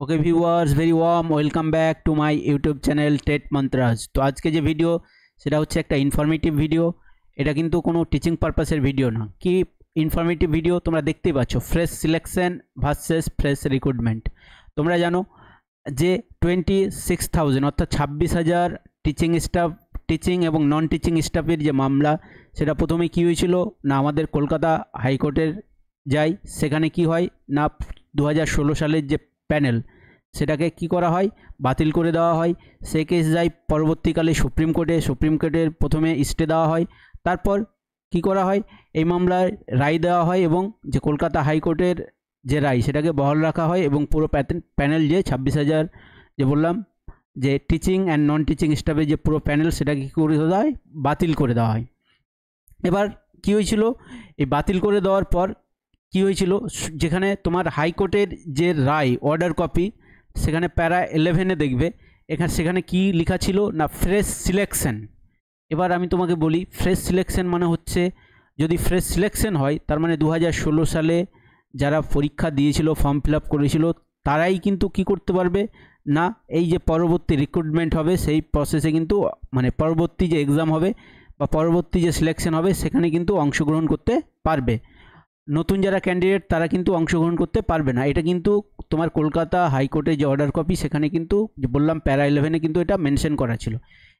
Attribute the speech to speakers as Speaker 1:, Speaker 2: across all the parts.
Speaker 1: Okay viewers very warm welcome back to my YouTube channel TET Mantras. तो आज के जो वीडियो সেটা হচ্ছে একটা ইনফরমেটিভ ভিডিও। এটা কিন্তু কোনো টিচিং পারপাসের ভিডিও না, কি ইনফরমেটিভ ভিডিও তোমরা দেখতেই পাচ্ছ। Fresh selection versus fresh recruitment. তোমরা জানো যে 26,000 অর্থাৎ 26,000 টিচিং স্টাফ, টিচিং এবং নন টিচিং স্টাফের যে মামলা, সেটা প্রথমে কি হয়েছিল না আমাদের কলকাতা হাইকোর্টের যায়। সেখানে কি হয় না 2016 সালের যে প্যানেল, সেটাকে কি করা হয়, বাতিল করে দেওয়া হয়। সেই কেস যায় পরবর্তীকালে সুপ্রিম কোর্টে। সুপ্রিম কোর্টের প্রথমে স্টে দেওয়া হয়, তারপর কি করা হয়, এই মামলায় রায় দেওয়া হয় এবং যে কলকাতা হাইকোর্টের যে রায় সেটাকে বহাল রাখা হয় এবং পুরো প্যানেল যে 26,000 যে বললাম যে টিচিং অ্যান্ড নন টিচিং স্টাফের যে পুরো প্যানেল, সেটাকে কী করে দেওয়া হয়, বাতিল করে দেওয়া হয়। এবার কি হয়েছিল, এই বাতিল করে দেওয়ার পর কি হয়েছিল, যেখানে তোমার হাইকোর্টের যে রায় অর্ডার কপি, সেখানে প্যারা 11-এ দেখবে সেখানে কি লেখা ছিল না ফ্রেশ সিলেকশন। এবার আমি তোমাকে বলি, ফ্রেশ সিলেকশন মানে হচ্ছে, যদি ফ্রেশ সিলেকশন হয় তার মানে 2016 সালে যারা পরীক্ষা দিয়েছিল, ফর্ম ফিল আপ করেছিল, তারাই কিন্তু কি করতে পারবে না এই যে পরবর্তী রিক্রুটমেন্ট হবে সেই প্রসেসে কিন্তু, মানে পরবর্তী যে এক্সাম হবে বা পরবর্তী যে সিলেকশন হবে সেখানে কিন্তু অংশগ্রহণ করতে পারবে। নতুন যারা ক্যান্ডিডেট তারা কিন্তু অংশগ্রহণ করতে পারবে না। এটা কিন্তু তোমার কলকাতা হাইকোর্টের যে অর্ডার কপি, সেখানে কিন্তু বললাম প্যারা 11-এ কিন্তু এটা মেনশন করা ছিল।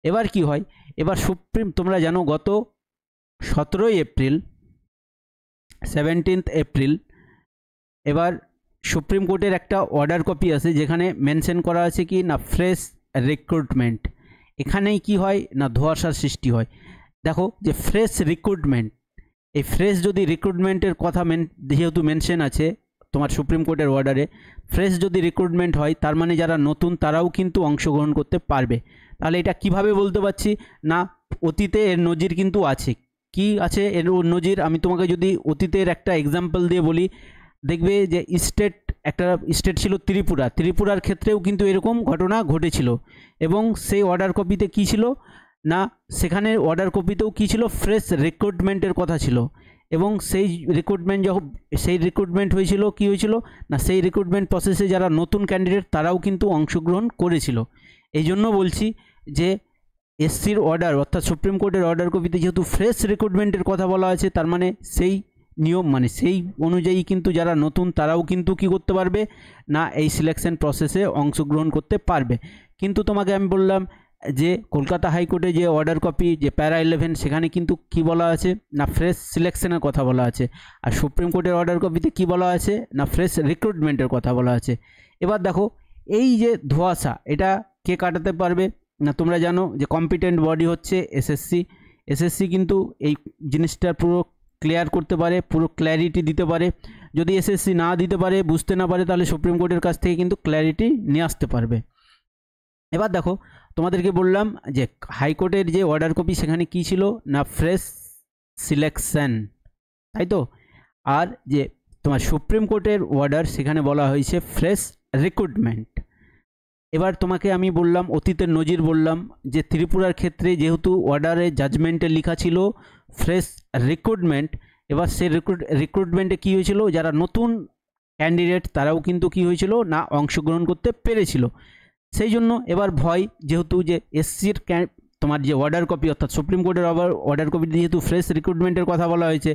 Speaker 1: এবার কি হয়, এবার সুপ্রিম, তোমরা জানো গত 17 এপ্রিল 17 এপ্রিল এবার সুপ্রিম কোর্টের একটা অর্ডার কপি আছে, যেখানে মেনশন করা আছে কি না ফ্রেশ রিক্রুটমেন্ট। এখানেই কি হয় না ধোঁয়াশার সৃষ্টি হয়। দেখো যে ফ্রেশ রিক্রুটমেন্ট, এই ফ্রেশ যদি রিক্রুটমেন্টের কথা যেহেতু মেনশন আছে তোমার সুপ্রিম কোর্টের অর্ডারে, ফ্রেশ যদি রিক্রুটমেন্ট হয় তার মানে যারা নতুন তারাও কিন্তু অংশগ্রহণ করতে পারবে। তাহলে এটা কিভাবে বলতে পারছি না, অতীতে এর নজির কিন্তু আছে। কি আছে এর নজির, আমি তোমাকে যদি অতীতের একটা এক্সাম্পল দিয়ে বলি, দেখবে যে একটা স্টেট ছিল ত্রিপুরা। ত্রিপুরার ক্ষেত্রেও কিন্তু এরকম ঘটনা ঘটেছিল এবং সেই অর্ডার কপিতে কি ছিল না, সেখানে অর্ডার কপিতেও কী ছিল, ফ্রেশ রিক্রুটমেন্টের কথা ছিল। এবং সেই রিক্রুটমেন্ট হয়েছিল, কি হয়েছিল না সেই রিক্রুটমেন্ট প্রসেসে যারা নতুন ক্যান্ডিডেট তারাও কিন্তু অংশগ্রহণ করেছিল। এই জন্য বলছি যে এসসির অর্ডার অর্থাৎ সুপ্রিম কোর্টের অর্ডার কপিতে যেহেতু ফ্রেশ রিক্রুটমেন্টের কথা বলা আছে, তার মানে সেই নিয়ম, মানে সেই অনুযায়ী কিন্তু যারা নতুন তারাও কিন্তু কি করতে পারবে না এই সিলেকশন প্রসেসে অংশগ্রহণ করতে পারবে। কিন্তু তোমাকে আমি বললাম যে কলকাতা হাইকোর্টে যে অর্ডার কপি যে প্যারা 11, সেখানে কিন্তু কি বলা আছে না ফ্রেশ সিলেকশনের কথা বলা আছে, আর সুপ্রিম কোর্টের অর্ডার কপিতে কি বলা আছে না ফ্রেশ রিক্রুটমেন্টের কথা বলা আছে। এবার দেখো এই যে ধোঁয়াশা, এটা কে কাটাতে পারবে না, তোমরা জানো যে কম্পিটেন্ট বডি হচ্ছে এসএসসি। এসএসসি কিন্তু এই জিনিসটা পুরো ক্লিয়ার করতে পারে, পুরো ক্ল্যারিটি দিতে পারে। যদি এসএসসি না দিতে পারে, বুঝতে না পারে, তাহলে সুপ্রিম কোর্টের কাছ থেকে কিন্তু ক্ল্যারিটি নিয়ে আসতে পারবে। এবার দেখো তোমাদেরকে বললাম যে হাইকোর্টের যে অর্ডার কপি সেখানে কি ছিল না ফ্রেশ সিলেকশন, তাই তো। আর যে তোমার সুপ্রিম কোর্টের অর্ডার, সেখানে বলা হয়েছে ফ্রেশ রিক্রুটমেন্ট। এবার তোমাকে আমি বললাম অতীতের নজির বললাম যে ত্রিপুরার ক্ষেত্রে যেহেতু অর্ডারে জাজমেন্টে লেখা ছিল ফ্রেশ রিক্রুটমেন্ট, এবার সেই রিক্রুটমেন্টে কী হয়েছিল, যারা নতুন ক্যান্ডিডেট তারাও কিন্তু কি হয়েছিল না অংশগ্রহণ করতে পেরেছিল। সেই জন্য এবার ভয়, যেহেতু যে এসসির তোমার যে অর্ডার কপি অর্থাৎ সুপ্রিম কোর্টের অর্ডার কপিতে যেহেতু ফ্রেশ রিক্রুটমেন্টের কথা বলা হয়েছে,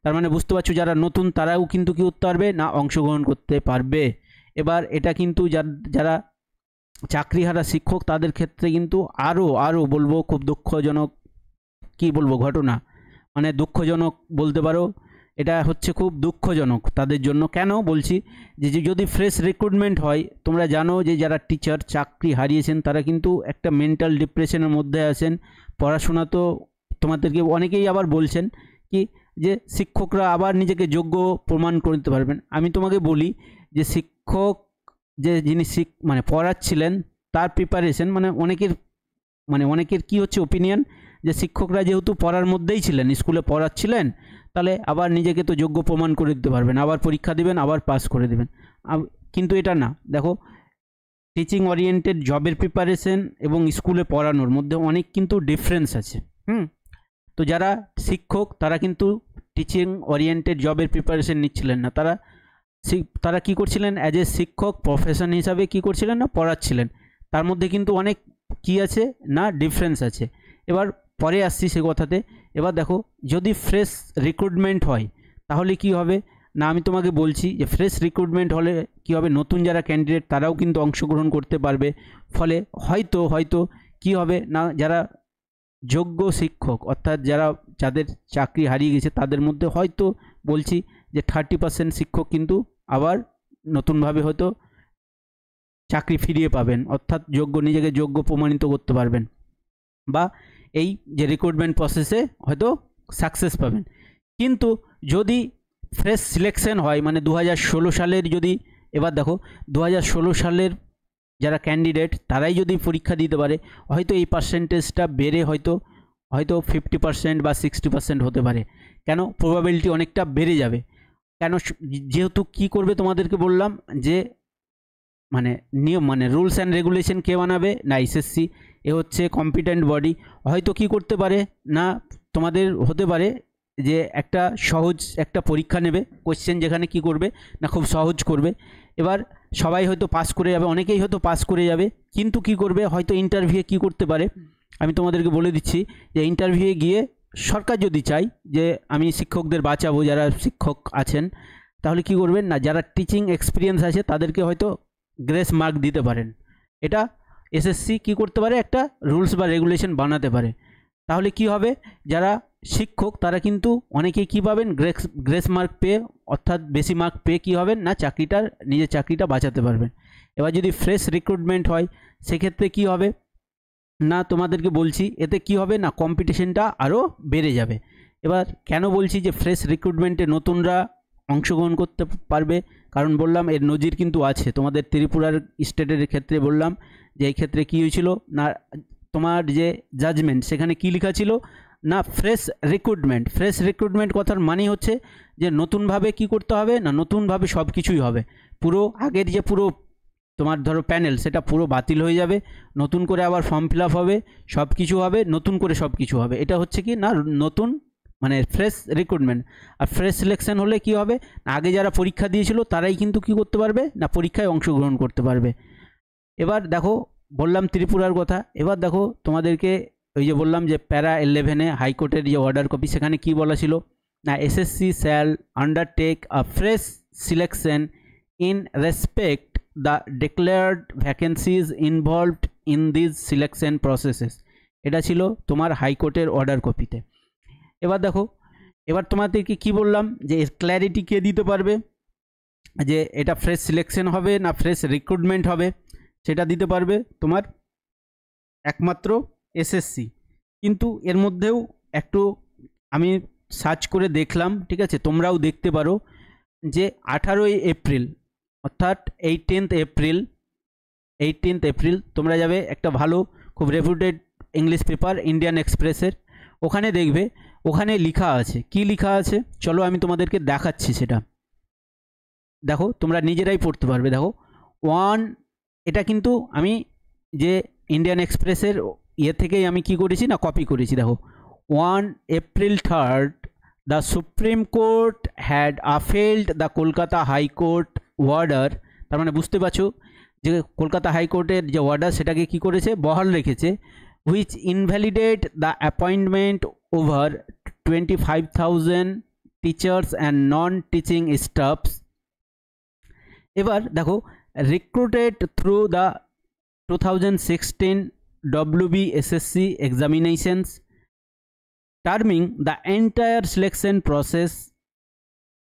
Speaker 1: তার মানে বুঝতে পারছো যারা নতুন তারাও কিন্তু কি করতে পারবে না অংশগ্রহণ করতে পারবে। এবার এটা কিন্তু যারা চাকরিহারা শিক্ষক তাদের ক্ষেত্রে কিন্তু আরও বলবো খুব দুঃখজনক, কি বলবো ঘটনা, মানে দুঃখজনক বলতে পারো। এটা হচ্ছে খুব দুঃখজনক তাদের জন্য। কেন বলছি, যে যদি ফ্রেশ রিক্রুটমেন্ট হয়, তোমরা জানো যে যারা টিচার চাকরি হারিয়েছেন তারা কিন্তু একটা মেন্টাল ডিপ্রেশনের মধ্যে আছেন। পড়াশোনা তো তোমাদেরকে অনেকেই আবার বলছেন কি যে শিক্ষকরা আবার নিজেকে যোগ্য প্রমাণ করতে পারবেন। আমি তোমাকে বলি যে শিক্ষক যে যিনি মানে পড়াচ্ছিলেন তার প্রিপারেশন, মানে অনেকের কি হচ্ছে ওপিনিয়ন, যে শিক্ষকরা যেহেতু পড়ার মধ্যেই ছিলেন, স্কুলে পড়াচ্ছিলেন, তাহলে আবার নিজেকে তো যোগ্য প্রমাণ করে দিতে পারবেন, আবার পরীক্ষা দেবেন, আবার পাস করে দেবেন। কিন্তু এটা না। দেখো টিচিং ওরিয়েন্টেড জবের প্রিপারেশন এবং স্কুলে পড়ানোর মধ্যে অনেক কিন্তু ডিফারেন্স আছে। তো যারা শিক্ষক তারা কিন্তু টিচিং ওরিয়েন্টেড জবের প্রিপারেশন নিচ্ছিলেন না, তারা তারা কি করছিলেন, অ্যাজ এ শিক্ষক প্রফেশন হিসাবে কি করছিলেন না পড়াচ্ছিলেন। তার মধ্যে কিন্তু অনেক কি আছে না ডিফারেন্স আছে। এবার পরে আসছি সে কথাতে। এবার দেখো যদি ফ্রেশ রিক্রুটমেন্ট হয় তাহলে কি হবে না, আমি তোমাকে বলছি যে ফ্রেশ রিক্রুটমেন্ট হলে কি হবে, নতুন যারা ক্যান্ডিডেট তারাও কিন্তু অংশগ্রহণ করতে পারবে। ফলে হয়তো কি হবে না, যারা যোগ্য শিক্ষক অর্থাৎ যাদের চাকরি হারিয়ে গেছে তাদের মধ্যে হয়তো বলছি যে 30% শিক্ষক কিন্তু আবার নতুনভাবে হয়তো চাকরি ফিরিয়ে পাবেন, অর্থাৎ নিজেকে যোগ্য প্রমাণিত করতে পারবেন, বা এই যে রিক্রুটমেন্ট প্রসেসে হয়তো সাকসেস পাবেন। কিন্তু যদি ফ্রেশ সিলেকশন হয় মানে 2016 সালের যদি, এবার দেখো 2016 সালের যারা ক্যান্ডিডেট তারাই যদি পরীক্ষা দিতে পারে, হয়তো এই পার্সেন্টেজটা বেড়ে হয়তো 50% বা 60% হতে পারে। কেন, প্রবাবিলিটি অনেকটা বেড়ে যাবে। কেন, যেহেতু কি করবে তোমাদেরকে বললাম যে মানে নিয়ম মানে রুলস অ্যান্ড রেগুলেশন কে বানাবে না এসএসসি। এ হচ্ছে কম্পিটেন্ট বডি। হয়তো কি করতে পারে না, তোমাদের হতে পারে যে একটা সহজ একটা পরীক্ষা নেবে, কোশ্চেন যেখানে কি করবে না খুব সহজ করবে। এবার সবাই হয়তো পাস করে যাবে, অনেকেই হয়তো পাস করে যাবে, কিন্তু কি করবে হয়তো ইন্টারভিউয়ে কি করতে পারে, আমি তোমাদেরকে বলে দিচ্ছি যে ইন্টারভিউয়ে গিয়ে সরকার যদি চায় যে আমি শিক্ষকদের বাঁচাবো, যারা শিক্ষক আছেন, তাহলে কি করবেন না যারা টিচিং এক্সপিরিয়েন্স আছে তাদেরকে হয়তো গ্রেস মার্ক দিতে পারেন। এটা এসএসসি কি করতে পারে, একটা রুলস বা রেগুলেশন বানাতে পারে। তাহলে কি হবে, যারা শিক্ষক তারা কিন্তু অনেকেই কী পাবেন, গ্রেস মার্ক পেয়ে অর্থাৎ বেশি মার্ক পেয়ে কী হবেন না নিজের চাকরিটা বাঁচাতে পারবেন। এবার যদি ফ্রেশ রিক্রুটমেন্ট হয় সেক্ষেত্রে কি হবে না, তোমাদেরকে বলছি এতে কি হবে না কম্পিটিশনটা আরও বেড়ে যাবে। এবার কেন বলছি যে ফ্রেশ রিক্রুটমেন্টে নতুনরা অংশগ্রহণ করতে পারবে, কারণ বললাম এর নজির কিন্তু আছে। তোমাদের ত্রিপুরার স্টেটের ক্ষেত্রে বললাম যে এই ক্ষেত্রে কী হয়েছিল না, তোমার যে জাজমেন্ট সেখানে কি লেখা ছিল না ফ্রেশ রিক্রুটমেন্ট কথার মানে হচ্ছে যে নতুনভাবে কি করতে হবে না, নতুনভাবে সব কিছুই হবে। পুরো আগের যে পুরো তোমার ধরো প্যানেল সেটা পুরো বাতিল হয়ে যাবে, নতুন করে আবার ফর্ম ফিল আপ হবে, সব কিছু হবে, নতুন করে সব কিছু হবে। এটা হচ্ছে কি না নতুন মানে ফ্রেশ রিক্রুটমেন্ট। আর ফ্রেশ সিলেকশন হলে কি হবে, আগে যারা পরীক্ষা দিয়েছিল তারাই কিন্তু কি করতে পারবে না পরীক্ষায় অংশগ্রহণ করতে পারবে। এবার দেখো বললাম ত্রিপুরার কথা, এবার দেখো তোমাদেরকে ওই যে বললাম যে প্যারা 11-এ হাইকোর্টের যে অর্ডার কপি সেখানে কি বলা ছিল না, SSC shall undertake a fresh selection in respect the declared vacancies involved in this selection processes. এটা ছিল তোমার হাইকোর্টের অর্ডার কপিতে। এবার দেখো, এবার তোমাদেরকে কি বললাম যে ক্ল্যারিটি কে দিতে পারবে যে এটা ফ্রেশ সিলেকশন হবে না ফ্রেশ রিক্রুটমেন্ট হবে, সেটা দিতে পারবে তোমার একমাত্র এসএসসি। কিন্তু এর মধ্যেও একটু আমি সার্চ করে দেখলাম, ঠিক আছে, তোমরাও দেখতে পারো যে 18ই এপ্রিল অর্থাৎ 18th এপ্রিল তোমরা যাবে একটা ভালো খুব রেপুটেড ইংলিশ পেপার ইন্ডিয়ান এক্সপ্রেসের, ওখানে দেখবে ওখানে লেখা আছে, কি লেখা আছে চলো আমি তোমাদেরকে দেখাচ্ছি। সেটা দেখো তোমরা নিজেরাই পড়তে পারবে। দেখো এটা কিন্তু আমি যে ইন্ডিয়ান এক্সপ্রেসের ইয়ে থেকেই আমি কি করেছি না কপি করেছি। দেখো 1 April 3rd the Supreme Court had upheld the Kolkata High Court order। তার মানে বুঝতে পারছো যে কলকাতা হাইকোর্টের যে অর্ডার সেটাকে কি করেছে বহাল রেখেছে, which invalidate the appointment over 25,000 teachers and non-teaching staffs। এবার দেখো recruited through the 2016 WBSSC examinations, terming the entire selection process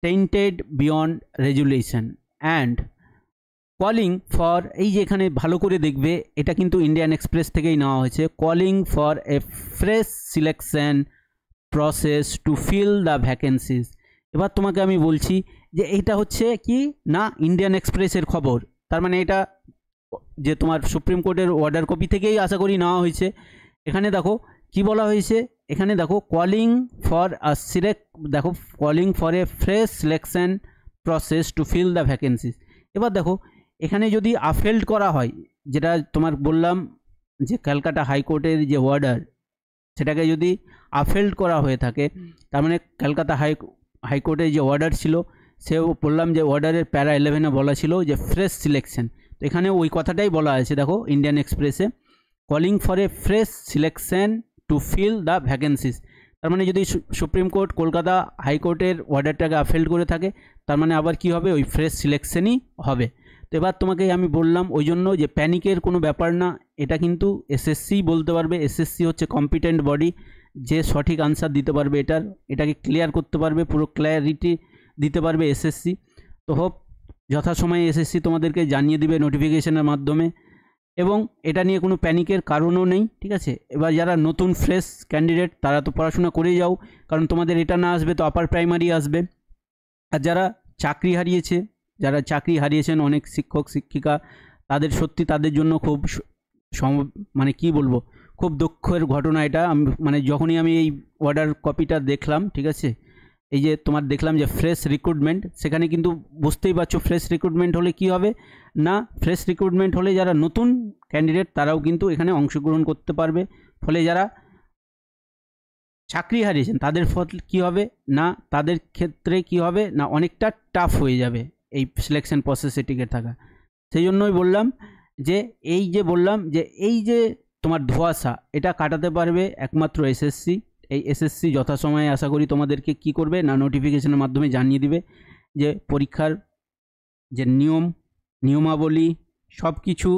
Speaker 1: tainted beyond regulation and calling for, এই যে এখানে ভালো করে দেখবে এটা কিন্তু ইন্ডিয়ান এক্সপ্রেস থেকেই নেওয়া হয়েছে, calling for a fresh selection process to fill the vacancies। এবার তোমাকে আমি বলছি যে এটা হচ্ছে কি না ইন্ডিয়ান এক্সপ্রেসের খবর, তার মানে এটা যে তোমার সুপ্রিম কোর্টের অর্ডার কপি থেকেই আশা করি নেওয়া হয়েছে। এখানে দেখো কি বলা হয়েছে, এখানে দেখো calling for a fresh selection process to fill the vacancies. এবার দেখো এখানে যদি আফেল্ড করা হয়, যেটা তোমার বললাম যে ক্যালকাটা হাইকোর্টের যে অর্ডার সেটাকে যদি আফেল্ড করা হয়ে থাকে, তার মানে ক্যালকাতা হাইকোর্টের যে অর্ডার ছিল সেও বললাম যে অর্ডারের প্যারা 11-এ বলা ছিল যে ফ্রেশ সিলেকশন, তো এখানে ওই কথাটাই বলা আছে। দেখো ইন্ডিয়ান এক্সপ্রেসে calling for a fresh selection to fill the vacancies, তার মানে যদি সুপ্রিম কোর্ট কলকাতা হাইকোর্টের অর্ডারটাকে আপহেল্ড করে থাকে, তার মানে আবার কি হবে, ওই ফ্রেশ সিলেকশনই হবে। তো এবার তোমাকে আমি বললাম ওই জন্য যে প্যানিকের কোনো ব্যাপার না, এটা কিন্তু এসএসসি বলতে পারবে। এসএসসি হচ্ছে কম্পিটেন্ট বডি, যে সঠিক আনসার দিতে পারবে, এটাকে ক্লিয়ার করতে পারবে, পুরো ক্ল্যারিটি দিতে পারবে এসএসসি। তো হোপ যথাসময়ে এসএসসি তোমাদেরকে জানিয়ে দিবে নোটিফিকেশনের মাধ্যমে, এবং এটা নিয়ে কোনো প্যানিকের কারণও নেই, ঠিক আছে। এবার যারা নতুন ফ্রেশ ক্যান্ডিডেট তারা তো পড়াশোনা করেই যাও, কারণ তোমাদের এটা না আসবে তো আপার প্রাইমারি আসবে। আর যারা চাকরি হারিয়েছেন অনেক শিক্ষক শিক্ষিকা, তাদের সত্যি তাদের জন্য খুব মানে কি বলবো, খুব দুঃখের ঘটনা এটা। মানে যখনই আমি এই অর্ডার কপিটা দেখলাম, ঠিক আছে, এই যে তোমার দেখলাম যে ফ্রেশ রিক্রুটমেন্ট, সেখানে কিন্তু বুঝতেই পারছো ফ্রেশ রিক্রুটমেন্ট হলে কি হবে না, ফ্রেশ রিক্রুটমেন্ট হলে যারা নতুন ক্যান্ডিডেট তারাও কিন্তু এখানে অংশগ্রহণ করতে পারবে। ফলে যারা চাকরি হারিয়েছেন তাদের ফলে কী হবে না, তাদের ক্ষেত্রে কি হবে না, অনেকটা টাফ হয়ে যাবে এই সিলেকশন প্রসেসে টিকে থাকা। সেই জন্যই বললাম যে এই যে তোমার ধোঁয়াশা, এটা কাটাতে পারবে একমাত্র এসএসসি। এই এসএসসি যথাসময়ে আশা করি তোমাদেরকে কি করবে না, নোটিফিকেশনের মাধ্যমে জানিয়ে দিবে যে পরীক্ষার যে নিয়মাবলী সব কিছু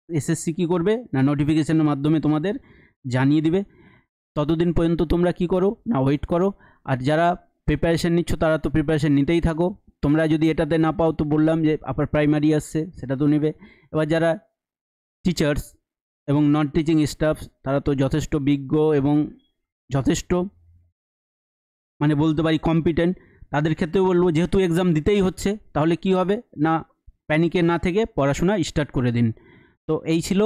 Speaker 1: এসএসসি কী করবে না, নোটিফিকেশনের মাধ্যমে তোমাদের জানিয়ে দিবে। ততদিন পর্যন্ত তোমরা কি করো না, ওয়েট করো। আর যারা প্রিপারেশান নিচ্ছ তারা তো প্রিপারেশান নিতেই থাকো। তোমরা যদি এটাতে না পাও তো বললাম যে আপার প্রাইমারি আসছে, সেটা তো নেবে। এবার যারা টিচার্স এবং নন টিচিং স্টাফ তারা তো যথেষ্ট বিজ্ঞ এবং যথেষ্ট মানে বলতে পারি কম্পিটেন্ট, তাদের ক্ষেত্রেও বলবো যেহেতু এক্সাম দিতেই হচ্ছে, তাহলে কি হবে না, প্যানিকে না থেকে পড়াশোনা স্টার্ট করে দিন। তো এই ছিল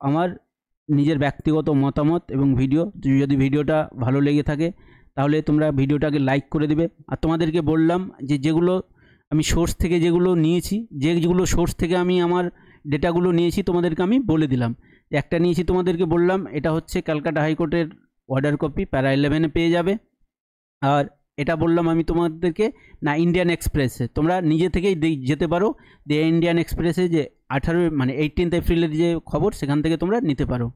Speaker 1: আমার নিজের ব্যক্তিগত মতামত এবং ভিডিও। যদি ভিডিওটা ভালো লেগে থাকে তাহলে তোমরা ভিডিওটাকে লাইক করে দিবে। আর তোমাদেরকে বললাম যে যেগুলো আমি সোর্স থেকে যেগুলো নিয়েছি, যেগুলো সোর্স থেকে আমি আমার ডেটাগুলো নিয়েছি তোমাদেরকে আমি বলে দিলাম। একটা নিয়েছি তোমাদেরকে বললাম, এটা হচ্ছে ক্যালকাটা হাইকোর্টের অর্ডার কপি, প্যারা 11-এ পেয়ে যাবে। আর এটা বললাম আমি তোমাদেরকে না ইন্ডিয়ান এক্সপ্রেসে, তোমরা নিজে থেকেই যেতে পারো, যে ইন্ডিয়ান এক্সপ্রেসে যে 18 এপ্রিলের যে খবর সেখান থেকে তোমরা নিতে পারো।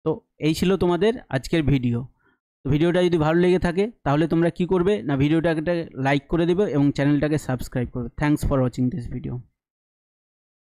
Speaker 1: তো এই ছিল তোমাদের আজকের ভিডিও। তো ভিডিওটা যদি ভালো লেগে থাকে তাহলে তোমরা কি করবে না, ভিডিওটাকে লাইক করে দেবে এবং চ্যানেলটাকে সাবস্ক্রাইব করবে। Thanks for watching this video.